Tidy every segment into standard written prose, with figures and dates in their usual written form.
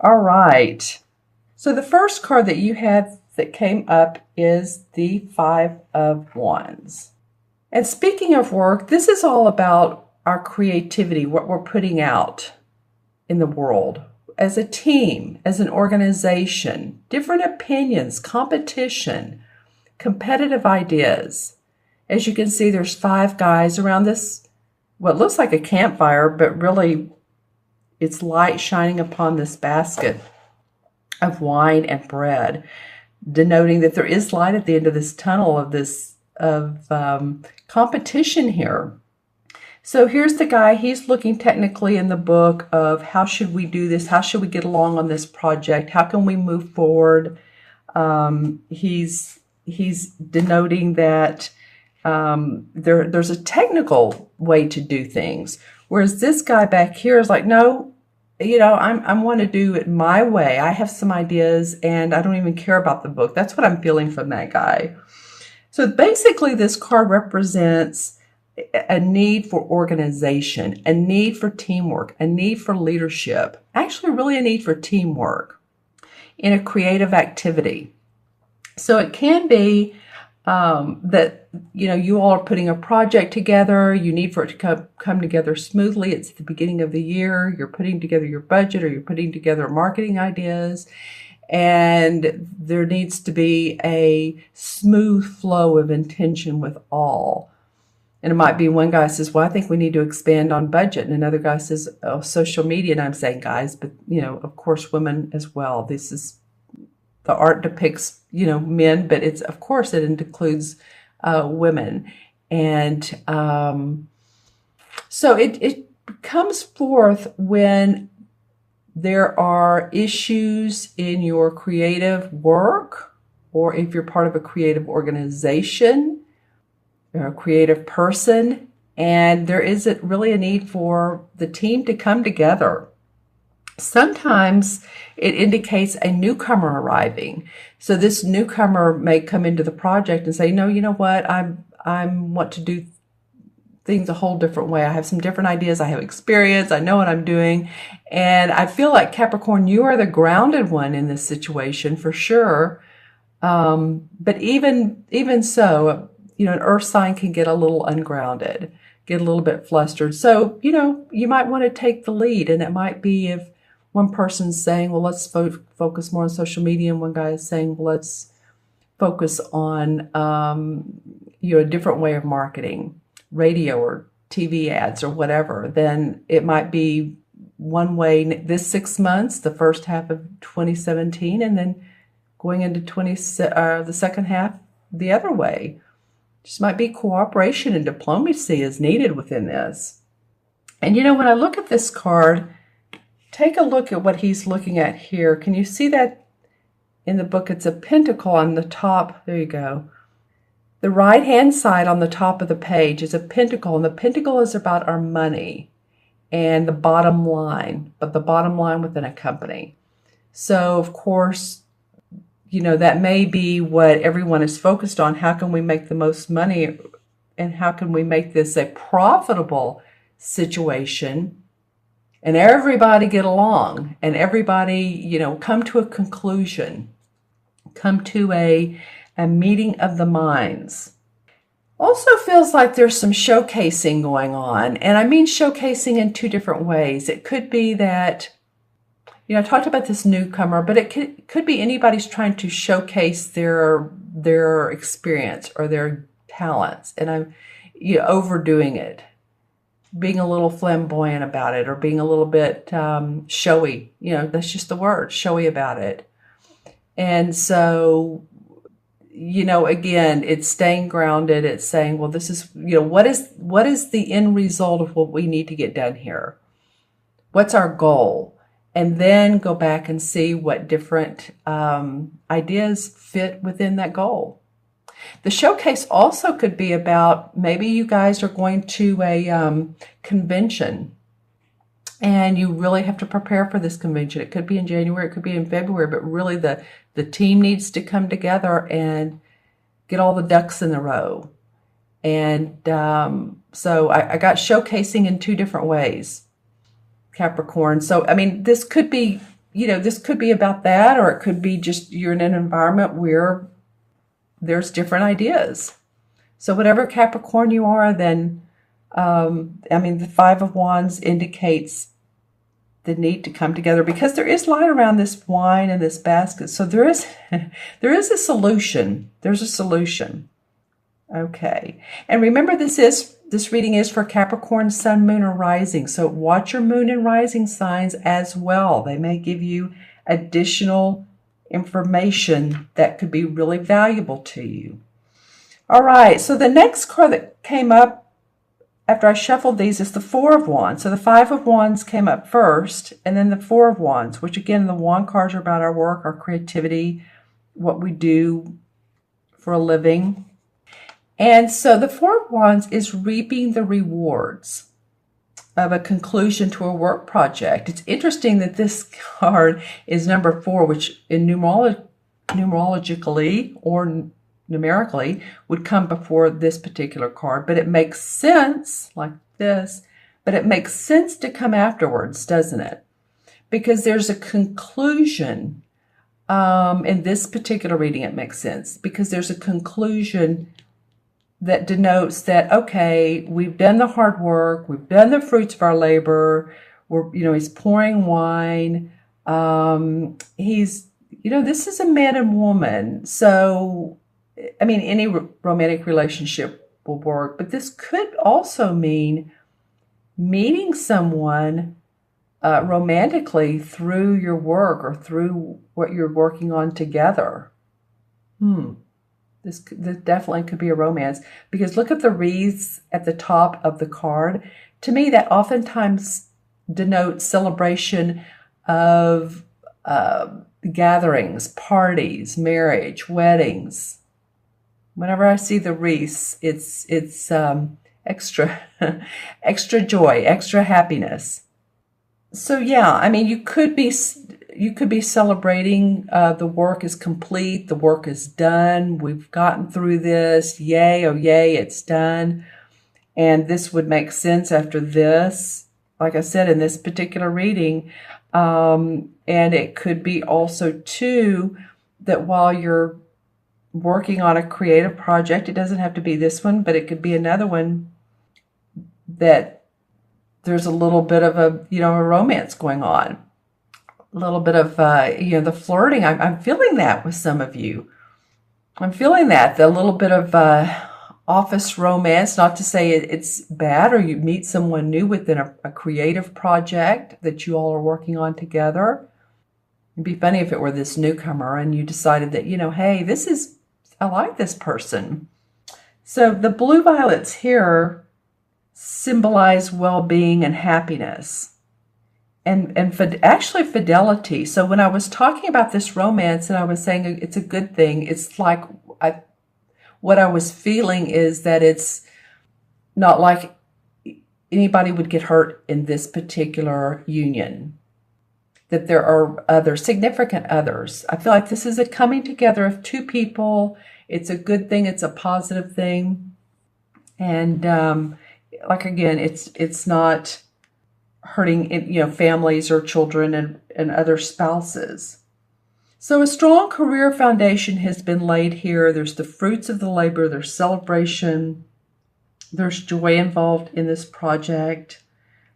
All right. So the first card that you had that came up is the Five of Wands. And speaking of work, this is all about our creativity, what we're putting out in the world as a team, as an organization, different opinions, competition, competitive ideas. As you can see, there's 5 guys around this, what looks like a campfire, but really it's light shining upon this basket of wine and bread, denoting that there is light at the end of this tunnel of competition here. So here's the guy. He's looking technically in the book of how should we do this? How should we get along on this project? How can we move forward? He's denoting that there's a technical way to do things, whereas this guy back here is like, no, I want to do it my way. I have some ideas and I don't even care about the book. That's what I'm feeling from that guy. So basically this card represents a need for organization, a need for teamwork, a need for leadership, actually really a need for teamwork in a creative activity. So it can be that, you all are putting a project together. You need for it to come together smoothly. It's the beginning of the year. You're putting together your budget or you're putting together marketing ideas. And there needs to be a smooth flow of intention with all. And it might be one guy says, well, I think we need to expand on budget. And another guy says, oh, social media. And I'm saying, guys, but, of course, women as well. This is, the art depicts, men, but of course, it includes women. And so it comes forth when there are issues in your creative work, or if you're part of a creative organization, you're a creative person, and there isn't really a need for the team to come together. Sometimes it indicates a newcomer arriving. So this newcomer may come into the project and say, no, you know what, I want to do things a whole different way. I have some different ideas. I have experience. I know what I'm doing. And I feel like Capricorn, you are the grounded one in this situation for sure. But even so, an earth sign can get a little ungrounded, get a little bit flustered. So, you might want to take the lead, and it might be if one person's saying, well, let's focus more on social media, and one guy is saying, well, let's focus on, a different way of marketing, radio or TV ads or whatever. Then it might be one way this 6 months, the first half of 2017, and then going into the second half the other way. Just might be cooperation and diplomacy is needed within this. And when I look at this card, take a look at what he's looking at here. Can you see that in the book? It's a pentacle on the top. There you go. The right-hand side on the top of the page is a pentacle, and the pentacle is about our money and the bottom line, but the bottom line within a company. So, of course, that may be what everyone is focused on. How can we make the most money, and how can we make this a profitable situation, and everybody get along, and everybody, come to a conclusion, come to a meeting of the minds. Also feels like there's some showcasing going on, and I mean showcasing in 2 different ways. It could be that, I talked about this newcomer, but it could be anybody's trying to showcase their experience or their talents, and I'm overdoing it, being a little flamboyant about it, or being a little bit showy. That's just the word, showy about it. And so, again, it's staying grounded. It's saying, well, this is, what is the end result of what we need to get done here? What's our goal? And then go back and see what different ideas fit within that goal. The showcase also could be about, maybe you guys are going to a convention, and you really have to prepare for this convention. It could be in January, it could be in February, but really the team needs to come together and get all the ducks in a row. And so I got showcasing in 2 different ways, Capricorn. So, I mean, this could be this could be about that, or it could be just you're in an environment where there's different ideas. So whatever Capricorn you are, then, the Five of Wands indicates the need to come together, because there is light around this wine and this basket. So there is a solution. There's a solution. Okay. And remember, this reading is for Capricorn, Sun, Moon, or Rising. So watch your Moon and Rising signs as well. They may give you additional information that could be really valuable to you. All right. So the next card that came up after I shuffled these is the Four of Wands. So the Five of Wands came up first, and then the Four of Wands, which again, the wand cards are about our work, our creativity, what we do for a living. And so the Four of Wands is reaping the rewards of a conclusion to a work project. It's interesting that this card is number 4, which in numerologically or numerically would come before this particular card, but it makes sense like this, but it makes sense to come afterwards, doesn't it? Because there's a conclusion. In this particular reading, it makes sense because there's a conclusion that denotes that, okay, we've done the hard work, we've done the fruits of our labor, he's pouring wine, this is a man and woman. So any romantic relationship will work, but this could also mean meeting someone romantically through your work or through what you're working on together. This definitely could be a romance, because look at the wreaths at the top of the card. To me, that oftentimes denotes celebration of gatherings, parties, marriage, weddings. Whenever I see the wreaths, it's extra extra joy, extra happiness. So yeah, you could be celebrating the work is complete, the work is done, we've gotten through this, yay, oh yay, it's done. And this would make sense after this, like I said, in this particular reading. And it could be also too that while you're working on a creative project, it doesn't have to be this one, but it could be another one, that there's a little bit of a romance going on. A little bit of, the flirting. I'm feeling that with some of you. I'm feeling that, the little bit of office romance, not to say it's bad, or you meet someone new within a creative project that you all are working on together. It'd be funny if it were this newcomer and you decided that, hey, I like this person. So the blue violets here symbolize well-being and happiness. And actually fidelity. So when I was talking about this romance and I was saying it's a good thing, it's like what I was feeling is that it's not like anybody would get hurt in this particular union, that there are other significant others. I feel like this is a coming together of two people. It's a good thing. It's a positive thing. And again, it's not hurting, families or children and other spouses. So a strong career foundation has been laid here. There's the fruits of the labor. There's celebration. There's joy involved in this project.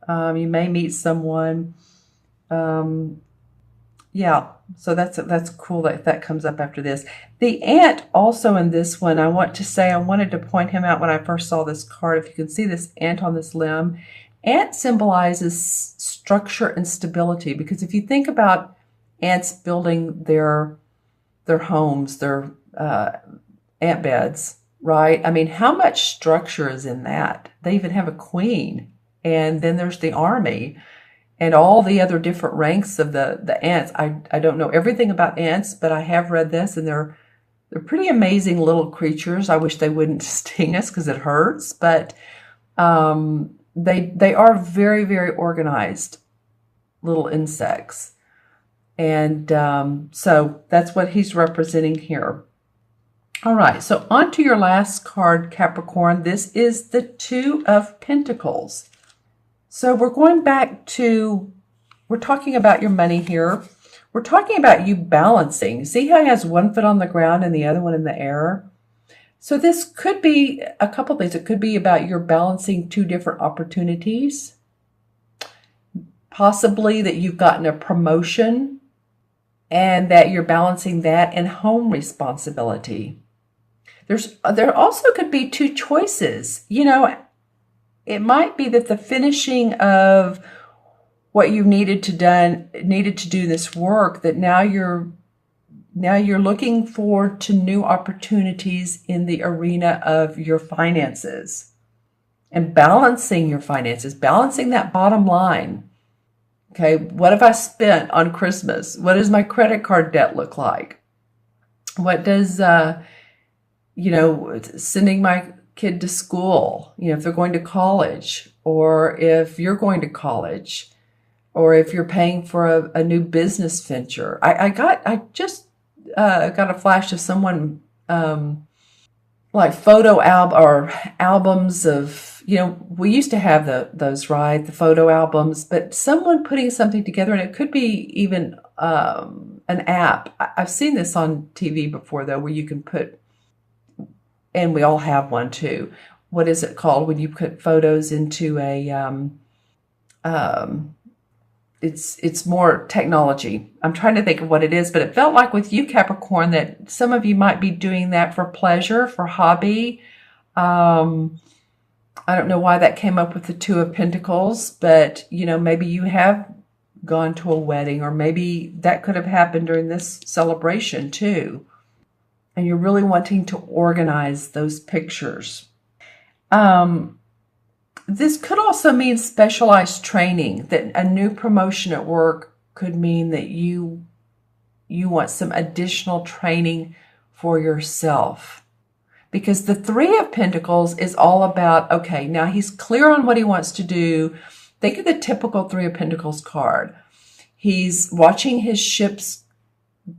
You may meet someone. So that's cool that comes up after this. The ant also in this one, I wanted to point him out when I first saw this card. If you can see this ant on this limb, ant symbolizes structure and stability, because if you think about ants building their homes, their ant beds, right? How much structure is in that? They even have a queen, and then there's the army and all the other different ranks of the ants. I don't know everything about ants, but I have read this, and they're pretty amazing little creatures. I wish they wouldn't sting us because it hurts, but they are very, very organized little insects. And so that's what he's representing here. All right, so on to your last card, Capricorn. This is the Two of Pentacles. So we're going back to, we're talking about your money here. We're talking about you balancing. See how he has one foot on the ground and the other one in the air? So this could be a couple things. It could be about you're balancing two different opportunities. Possibly that you've gotten a promotion and that you're balancing that and home responsibility. There also could be two choices. It might be that the finishing of what you needed to do this work, that now you're looking forward to new opportunities in the arena of your finances and balancing your finances, balancing that bottom line. Okay, what have I spent on Christmas? What does my credit card debt look like? What does sending my kid to school, if they're going to college, or if you're going to college, or if you're paying for a new business venture. I just got a flash of someone like photo albums of, we used to have those, right? The photo albums, but someone putting something together, and it could be even an app. I've seen this on TV before, though, where you can put, and we all have one too. What is it called when you put photos into a, it's more technology. I'm trying to think of what it is, but it felt like with you, Capricorn, that some of you might be doing that for pleasure, for hobby. I don't know why that came up with the Two of Pentacles, but maybe you have gone to a wedding, or maybe that could have happened during this celebration too. And you're really wanting to organize those pictures. This could also mean specialized training, that a new promotion at work could mean that you want some additional training for yourself. Because the Three of Pentacles is all about, okay, now he's clear on what he wants to do. Think of the typical Three of Pentacles card. He's watching his ships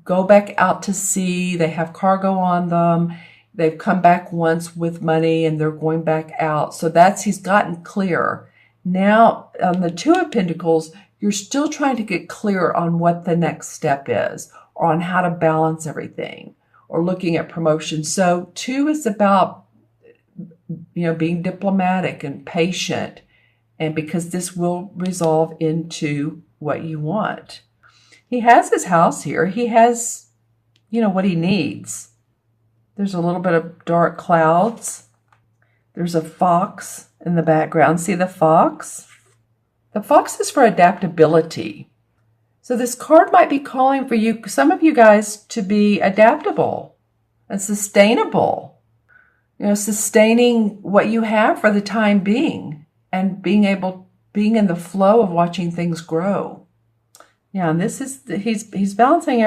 go back out to sea. They have cargo on them. They've come back once with money and they're going back out. So he's gotten clear. Now, on the Two of Pentacles, you're still trying to get clear on what the next step is, or on how to balance everything, or looking at promotion. So two is about, being diplomatic and patient, and because this will resolve into what you want. He has his house here. He has, what he needs. There's a little bit of dark clouds. There's a fox in the background. See the fox? The fox is for adaptability. So this card might be calling for you, some of you guys, to be adaptable and sustainable. Sustaining what you have for the time being, and being in the flow of watching things grow. Yeah, and this is, he's balancing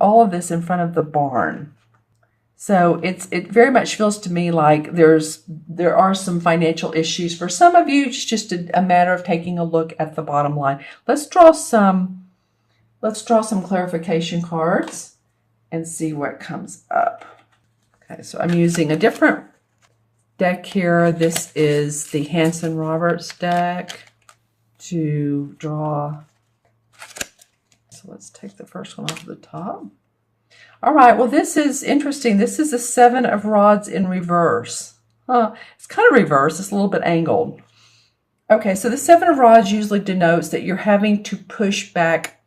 all of this in front of the barn. So it very much feels to me like there are some financial issues. For some of you, it's just a matter of taking a look at the bottom line. Let's draw some clarification cards and see what comes up. Okay, so I'm using a different deck here. This is the Hanson Roberts deck to draw. So let's take the first one off the top. All right, well, this is interesting. This is the Seven of Rods in reverse. It's kind of reverse. It's a little bit angled. Okay, so the Seven of Rods usually denotes that you're having to push back.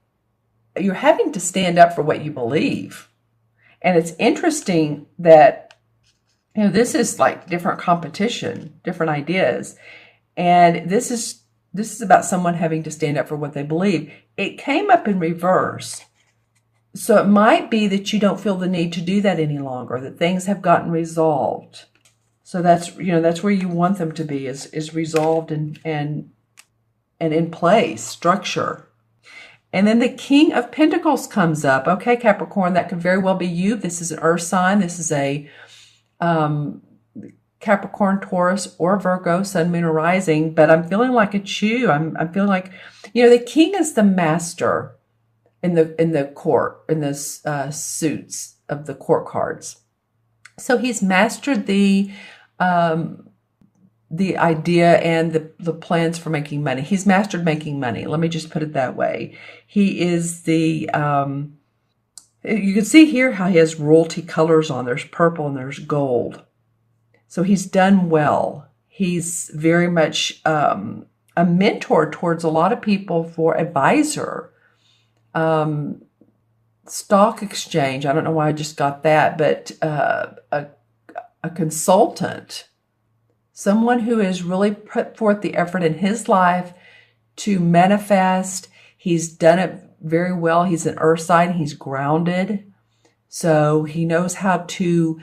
You're having to stand up for what you believe. And it's interesting that, this is like different competition, different ideas. And this is about someone having to stand up for what they believe. It came up in reverse. So it might be that you don't feel the need to do that any longer, that things have gotten resolved. So that's where you want them to be, is resolved and in place, structure. And then the King of Pentacles comes up. Okay, Capricorn, that could very well be you. This is an earth sign. This is a Capricorn, Taurus, or Virgo, Sun, Moon, or Rising. But I'm feeling like it's you. I'm feeling like, the King is the master in the court, in the suits of the court cards. So he's mastered the the idea and the plans for making money. He's mastered making money. Let me just put it that way. He is the, you can see here how he has royalty colors on. There's purple and there's gold. So he's done well. He's very much a mentor towards a lot of people for advisor. Stock exchange, I don't know why I just got that, but a consultant. Someone who has really put forth the effort in his life to manifest. He's done it very well. He's an earth sign. He's grounded. So he knows how to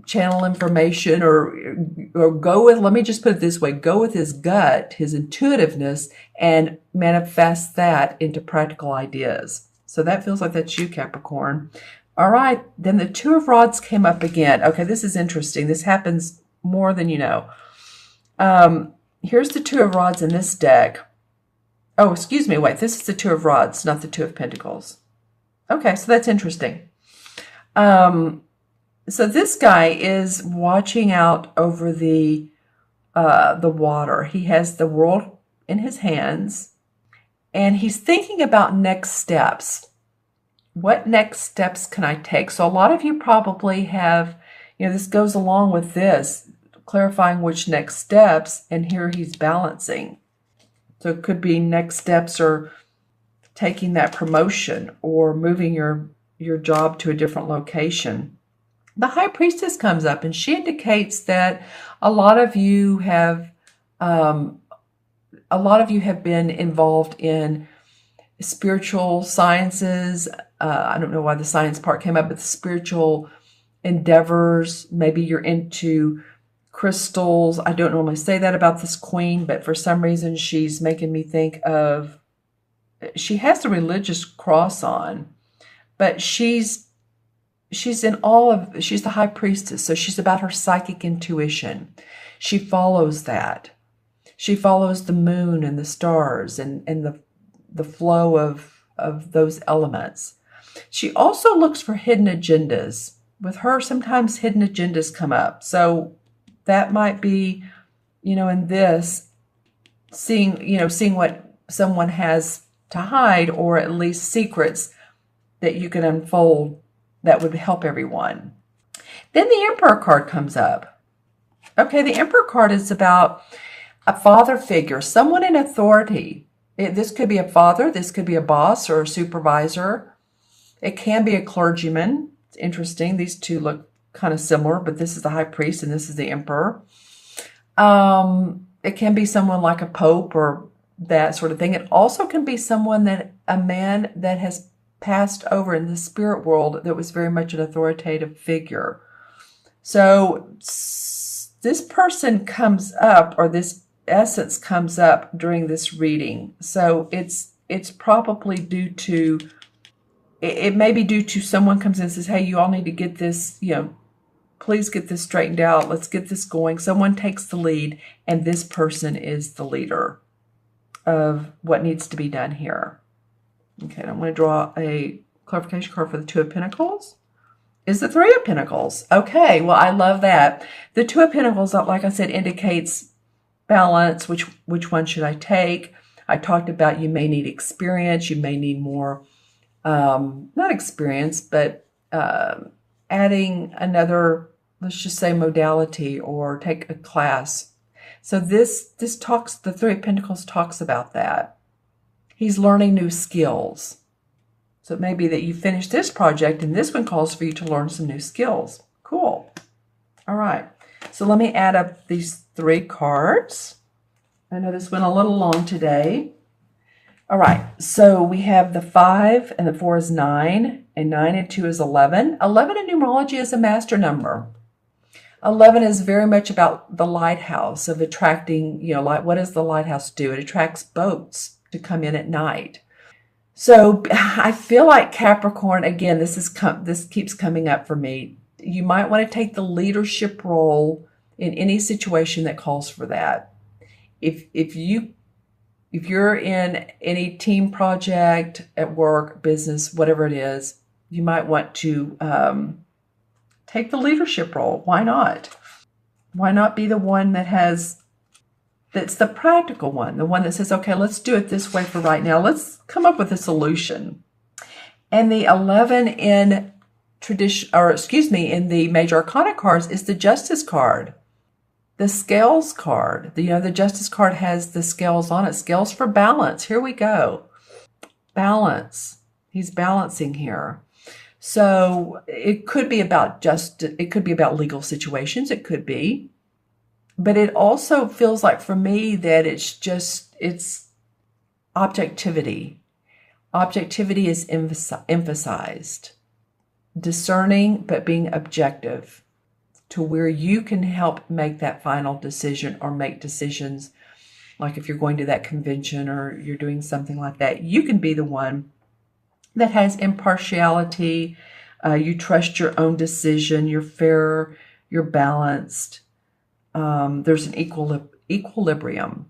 channel information or go with, let me just put it this way, go with his gut, his intuitiveness, and manifest that into practical ideas. So that feels like that's you, Capricorn. All right. Then the Two of Rods came up again. Okay, this is interesting. This happens more than you know. Here's the Two of Rods in this deck. Oh, excuse me. Wait, this is the Two of Rods, not the Two of Pentacles. Okay, so that's interesting. So this guy is watching out over the water. He has the world in his hands, and he's thinking about next steps. What next steps can I take? So a lot of you probably have, this goes along with this, clarifying which next steps, and here he's balancing. So it could be next steps or taking that promotion or moving your job to a different location. The High Priestess comes up, and she indicates that a lot of you have been involved in spiritual sciences. I don't know why the science part came up, but the spiritual endeavors. Maybe you're into crystals. I don't normally say that about this queen, but for some reason she's making me think of, she has the religious cross on, but she's in all of, she's the High Priestess. So she's about her psychic intuition. She follows that. She follows the moon and the stars and the flow of those elements. She also looks for hidden agendas. With her, sometimes hidden agendas come up. So that might be, in this, seeing what someone has to hide, or at least secrets that you can unfold that would help everyone. Then the Emperor card comes up. Okay, the Emperor card is about a father figure, someone in authority. This could be a father, this could be a boss or a supervisor. It can be a clergyman. It's interesting. These two look kind of similar, but this is the High Priest and this is the Emperor. It can be someone like a pope or that sort of thing. It also can be a man that has passed over in the spirit world that was very much an authoritative figure. So this person comes up, or this essence comes up during this reading. So it's probably due to, it may be due to someone comes in and says, hey, you all need to get this, please get this straightened out. Let's get this going. Someone takes the lead, and this person is the leader of what needs to be done here. Okay, and I'm going to draw a clarification card for the Two of Pentacles. Is the Three of Pentacles. Okay, well, I love that. The Two of Pentacles, like I said, indicates balance. Which one should I take? I talked about you may need experience. You may need more, not experience, but adding another, let's just say, modality, or take a class. So this talks, the Three of Pentacles talks about that. He's learning new skills. So it may be that you finish this project and this one calls for you to learn some new skills. Cool. All right. So let me add up these three cards. I know this went a little long today. All right. So we have the 5 and the 4 is 9, and 9 and 2 is 11. 11 in numerology is a master number. 11 is very much about the lighthouse, of attracting, what does the lighthouse do? It attracts boats to come in at night. So I feel like Capricorn, again, this keeps coming up for me. You might want to take the leadership role in any situation that calls for that. If you're in any team project at work, business, whatever it is, you might want to take the leadership role. Why not? Why not be the one that's the practical one, the one that says, okay, let's do it this way for right now. Let's come up with a solution. And the 11 in in the Major Arcana cards is the Justice card. The Scales card. The Justice card has the scales on it. Scales for balance. Here we go. Balance. He's balancing here. So it could be about legal situations. It could be. But it also feels like for me that it's objectivity. Objectivity is emphasized. Discerning, but being objective to where you can help make that final decision or make decisions. Like if you're going to that convention or you're doing something like that, you can be the one that has impartiality. You trust your own decision. You're fair. You're balanced. There's an equilibrium.